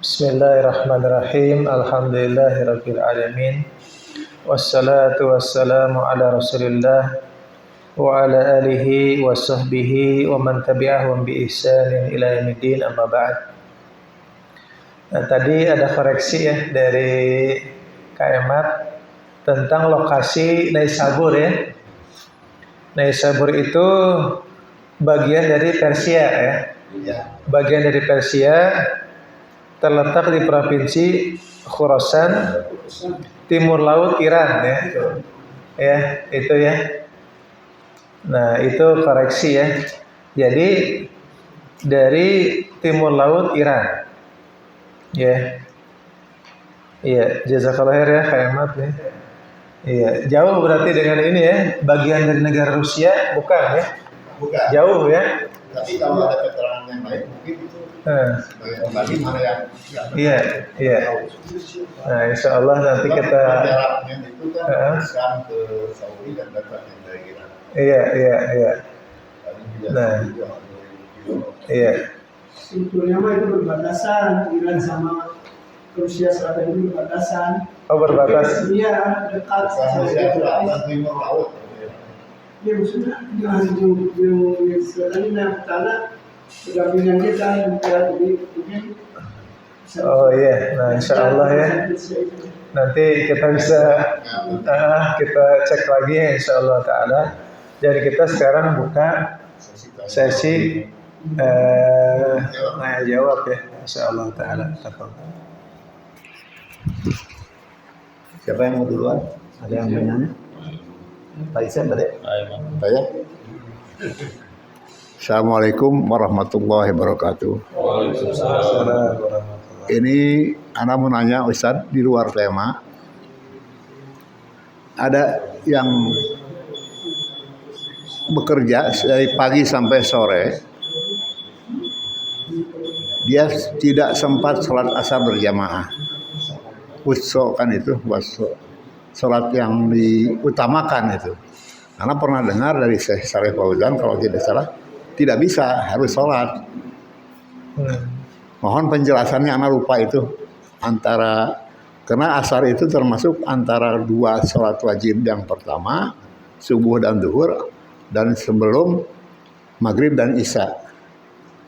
Bismillahirrahmanirrahim. Alhamdulillahirabbil alamin. Wassalatu wassalamu ala Rasulillah wa ala alihi wa sahbihi wa man tabi'ahum bi ihsanin ila yaumiddin, amma ba'd. Nah, tadi ada koreksi ya dari Kak Emat tentang lokasi Naisabur ya. Naisabur itu bagian dari Persia ya. Bagian dari Persia, terletak di provinsi Khurasan, timur laut Iran ya. Ya, itu ya. Nah, itu koreksi ya. Jadi dari timur laut Iran. Ya. Iya, jazakallah khair ya Kak Ahmad ya. Iya, jauh berarti dengan ini ya, bagian dari negara Rusia bukan ya? Bukan. Jauh ya. Tapi kalau ada keterangan yang lain mungkin itu kembali mana yang iya. Nah, insya Allah nanti kita jaraknya itu kan Islam ke Saudi dan datangnya dari Iran. Iya. Nah, iya. Sebetulnya mah itu berbatasan Iran sama Rusia Selatan itu berbatasan. Oh, berbatas. Iya, dekat. Rusia Selatan timur laut. Ya maksudnya yang selatan ini karena pendampingan kita jadi mungkin. Oh iya, nah insya Allah ya. Nanti kita bisa kita cek lagi ya insya Allah Ta'ala. Jadi kita sekarang buka sesi nanya jawab ya insya Allah Ta'ala. Siapa yang mau duluan? Ada yang bertanya? Pak Isan tadi? Saya. Assalamualaikum warahmatullahi wabarakatuh. Ini anak mau nanya Ustaz di luar tema. Ada yang bekerja dari pagi sampai sore. Dia tidak sempat sholat asar berjamaah. Wusso kan itu, sholat yang diutamakan itu. Karena pernah dengar dari Syekh Shalih Fauzan kalau tidak salah tidak bisa, harus sholat. Mohon penjelasannya, anak lupa itu antara, karena asar itu termasuk antara dua sholat wajib yang pertama, subuh dan zuhur, dan sebelum maghrib dan isya.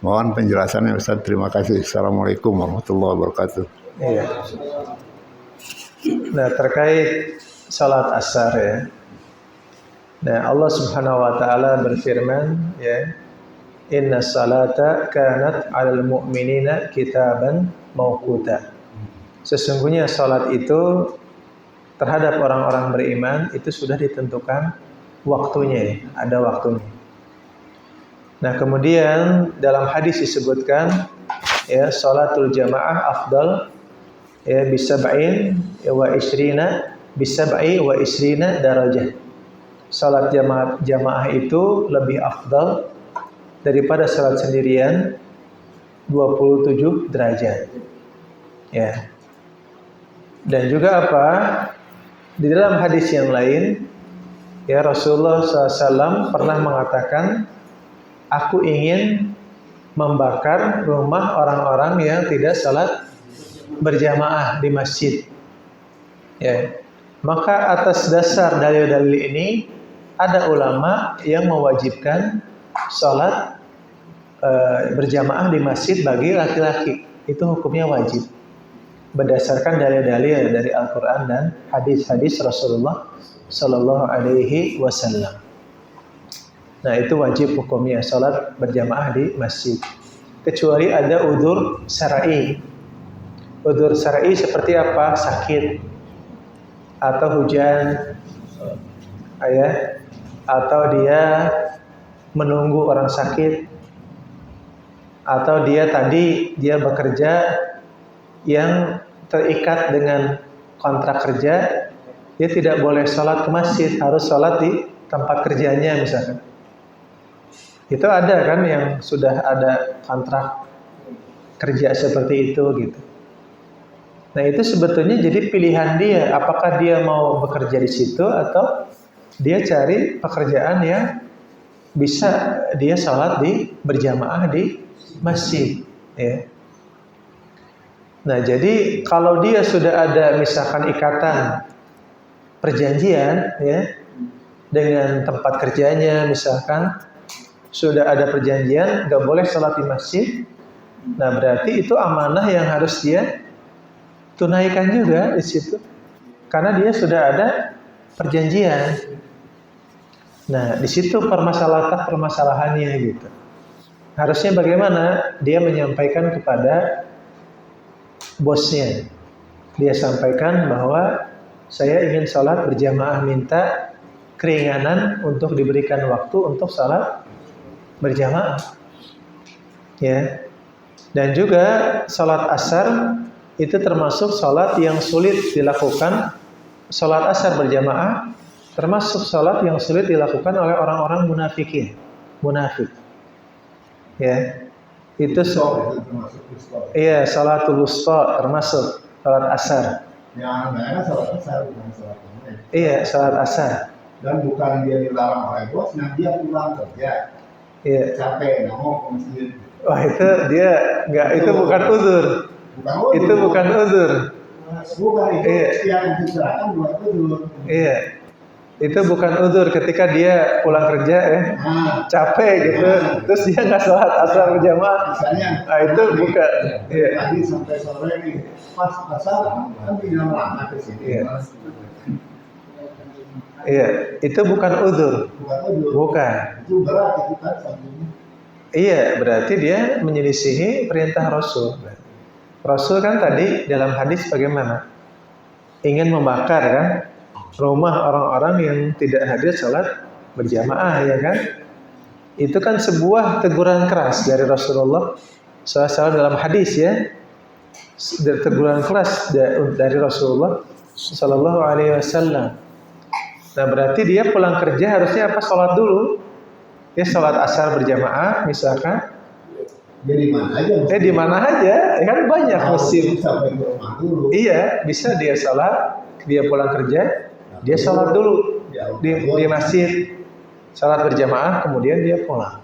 Mohon penjelasannya Ustaz, terima kasih. Assalamualaikum warahmatullahi wabarakatuh. Iya. Nah, terkait salat asar ya. Nah, Allah Subhanahu wa taala berfirman ya, "Inna salata kanat 'alal mu'minina kitaban mauquta." Sesungguhnya salat itu terhadap orang-orang beriman itu sudah ditentukan waktunya ya, ada waktunya. Nah, kemudian dalam hadis disebutkan ya, salatul jamaah afdal ya bisab'in wa isrina bisab'i wa isrina darajah. Salat jamaah itu lebih afdal daripada salat sendirian 27 derajat. Ya. Dan juga apa? Di dalam hadis yang lain ya, Rasulullah SAW pernah mengatakan, aku ingin membakar rumah orang-orang yang tidak salat berjamaah di masjid. Ya. Maka atas dasar dalil-dalil ini ada ulama yang mewajibkan salat berjamaah di masjid bagi laki-laki. Itu hukumnya wajib berdasarkan dalil-dalil dari Al-Quran dan hadis-hadis Rasulullah Sallallahu Alaihi Wasallam. Nah, itu wajib hukumnya salat berjamaah di masjid. Kecuali ada udzur syar'i. Udzur syar'i seperti apa? Sakit atau hujan, atau dia menunggu orang sakit, atau dia bekerja yang terikat dengan kontrak kerja, dia tidak boleh sholat ke masjid, harus sholat di tempat kerjanya misalkan. Itu ada kan yang sudah ada kontrak kerja seperti itu gitu. Nah, itu sebetulnya jadi pilihan dia, apakah dia mau bekerja di situ atau dia cari pekerjaan yang bisa dia sholat berjamaah di masjid. Ya. Nah, jadi kalau dia sudah ada misalkan ikatan perjanjian ya dengan tempat kerjanya, misalkan sudah ada perjanjian nggak boleh sholat di masjid. Nah, berarti itu amanah yang harus dia tunaikan juga di situ. Karena dia sudah ada perjanjian. Nah, di situ permasalahannya gitu. Harusnya bagaimana? Dia menyampaikan kepada bosnya. Dia sampaikan bahwa saya ingin sholat berjamaah, minta keringanan untuk diberikan waktu untuk sholat berjamaah. Ya. Dan juga sholat asar itu termasuk sholat yang sulit dilakukan. Sholat asar berjamaah termasuk sholat yang sulit dilakukan oleh orang-orang munafik. Ya, itu iya, sholatul wusta termasuk sholat asar. Sholat asar bukan sholat maghrib. Iya, sholat asar. Dan bukan dia dilarang oleh bosnya, dia pulang kerja. Iya. Capek, nggak mau ke masjid. Wah, itu dia nggak, itu bukan uzur. Itu bukan uzur. Bukan itu iya. Yang diserahkan bukan uzur. Iya. Itu bukan uzur ketika dia pulang kerja capek gitu, terus dia nggak sholat asar berjamaah. Misalnya, itu bukan. Iya. Tadi sampai sore nih, pas asar kan tinggal lama ke sini. Iya. Iya, itu bukan uzur. Bukan. Itu berat itu kan sampai. Iya, berarti dia menyelisihi perintah Rasul. Rasul kan tadi dalam hadis bagaimana? Ingin membakar kan rumah orang-orang yang tidak hadir sholat berjamaah, ya kan? Itu kan sebuah teguran keras dari Rasulullah SAW dalam hadis ya. Teguran keras dari Rasulullah Sallallahu Alaihi Wasallam. Nah, berarti dia pulang kerja harusnya apa? Sholat dulu. Ya, sholat asar berjamaah misalkan. Ya di mana aja? Di mana aja, kan banyak musim. Sampai ke rumah dulu. Iya, bisa dia sholat, dia pulang kerja, dia sholat dulu di masjid, sholat berjamaah, kemudian dia pulang.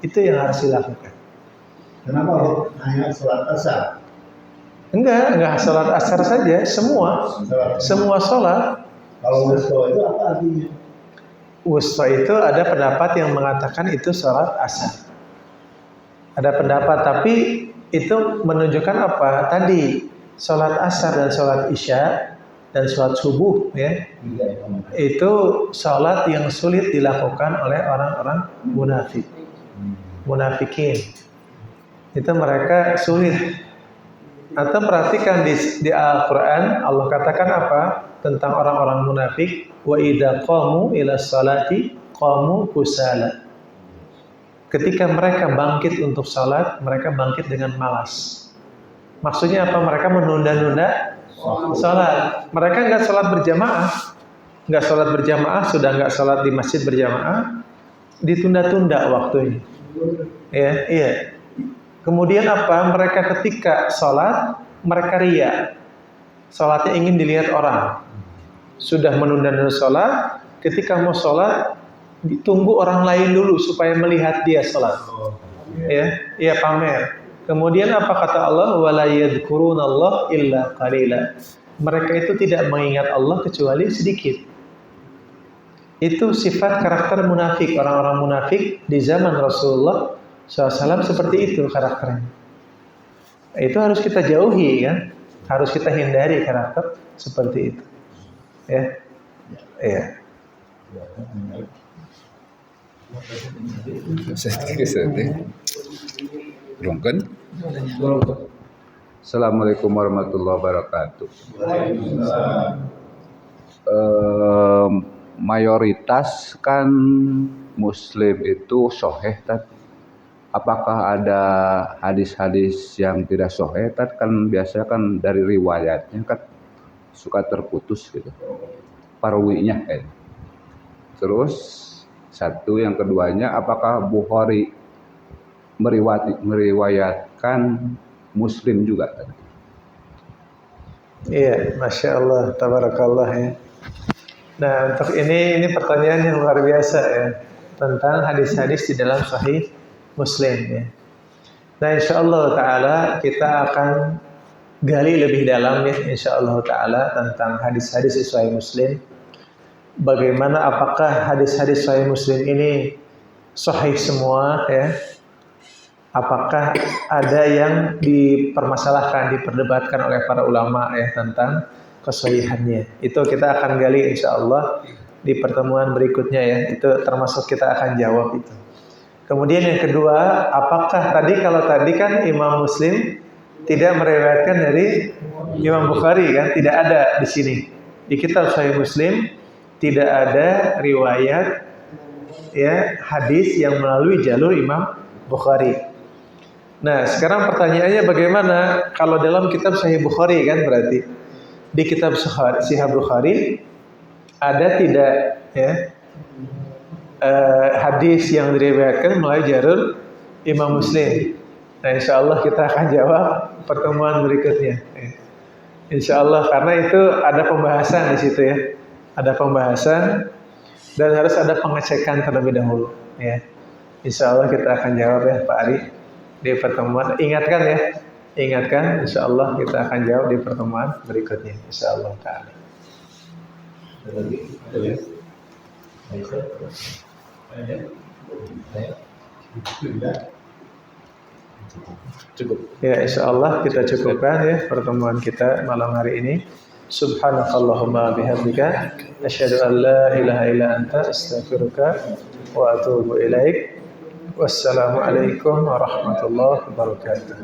Itu yang harus dilakukan. Kenapa hanya sholat asar? Enggak sholat asar saja, semua sholat. Kalau wusta itu apa artinya? Wusta itu ada pendapat yang mengatakan itu sholat asar. Ada pendapat, tapi itu menunjukkan apa? Tadi sholat asar dan sholat isya dan sholat subuh ya, itu sholat yang sulit dilakukan oleh orang-orang munafikin. Itu mereka sulit. Atau perhatikan di Al-Quran Allah katakan apa tentang orang-orang munafik? Wa idza qamu ila sholati qamu kusala. Ketika mereka bangkit untuk salat, mereka bangkit dengan malas. Maksudnya apa? Mereka menunda-nunda salat. Mereka nggak salat berjamaah, sudah nggak salat di masjid berjamaah, ditunda-tunda waktunya. Iya. Kemudian apa? Mereka ketika salat, mereka riya. Salatnya ingin dilihat orang. Sudah menunda-nunda salat, ketika mau salat, ditunggu orang lain dulu supaya melihat dia salat. Ya, pamer. Kemudian apa kata Allah? Wala yadhkurunallah illa qalila. Mereka itu tidak mengingat Allah kecuali sedikit. Itu sifat karakter munafik. Orang-orang munafik di zaman Rasulullah SAW seperti itu karakternya. Itu harus kita jauhi kan? Harus kita hindari karakter seperti itu. Ya. Assalamualaikum warahmatullahi wabarakatuh. Mayoritas kan Muslim itu sahih, apakah ada hadis-hadis yang tidak sahih? Kan biasanya kan dari riwayatnya kan suka terputus gitu, parwinya kan. Terus satu, yang keduanya, apakah Bukhari meriwayatkan Muslim juga? Iya, Masya Allah, tabarakallah ya. Nah, untuk ini pertanyaan yang luar biasa ya, tentang hadis-hadis di dalam Sahih Muslim ya. Nah, insya Allah Ta'ala kita akan gali lebih dalam ya insyaallah taala tentang hadis-hadis Sahih Muslim. Bagaimana apakah hadis-hadis Sahih Muslim ini sahih semua ya? Apakah ada yang dipermasalahkan, diperdebatkan oleh para ulama ya tentang kesahihannya? Itu kita akan gali insyaallah di pertemuan berikutnya ya. Itu termasuk kita akan jawab itu. Kemudian yang kedua, apakah kalau tadi kan Imam Muslim tidak meriwayatkan dari Imam Bukhari kan, tidak ada di sini. Di kitab Sahih Muslim tidak ada riwayat ya hadis yang melalui jalur Imam Bukhari. Nah, sekarang pertanyaannya bagaimana kalau dalam kitab Sahih Bukhari kan berarti di kitab Sahih Bukhari ada tidak ya hadis yang diriwayatkan melalui jalur Imam Muslim. Nah, insyaallah kita akan jawab pertemuan berikutnya. Insyaallah karena itu ada pembahasan di situ ya. Ada pembahasan dan harus ada pengecekan terlebih dahulu ya. Insyaallah kita akan jawab ya Pak Ari di pertemuan. Ingatkan ya. Ingatkan insyaallah kita akan jawab di pertemuan berikutnya insyaallah taala. Cukup. Ya insyaallah kita cukupkan ya pertemuan kita malam hari ini. Subhanakallahumma bihamdika asyhadu an la ilaha illa anta astaghfiruka wa atubu ilaik. Wassalamualaikum warahmatullahi wabarakatuh.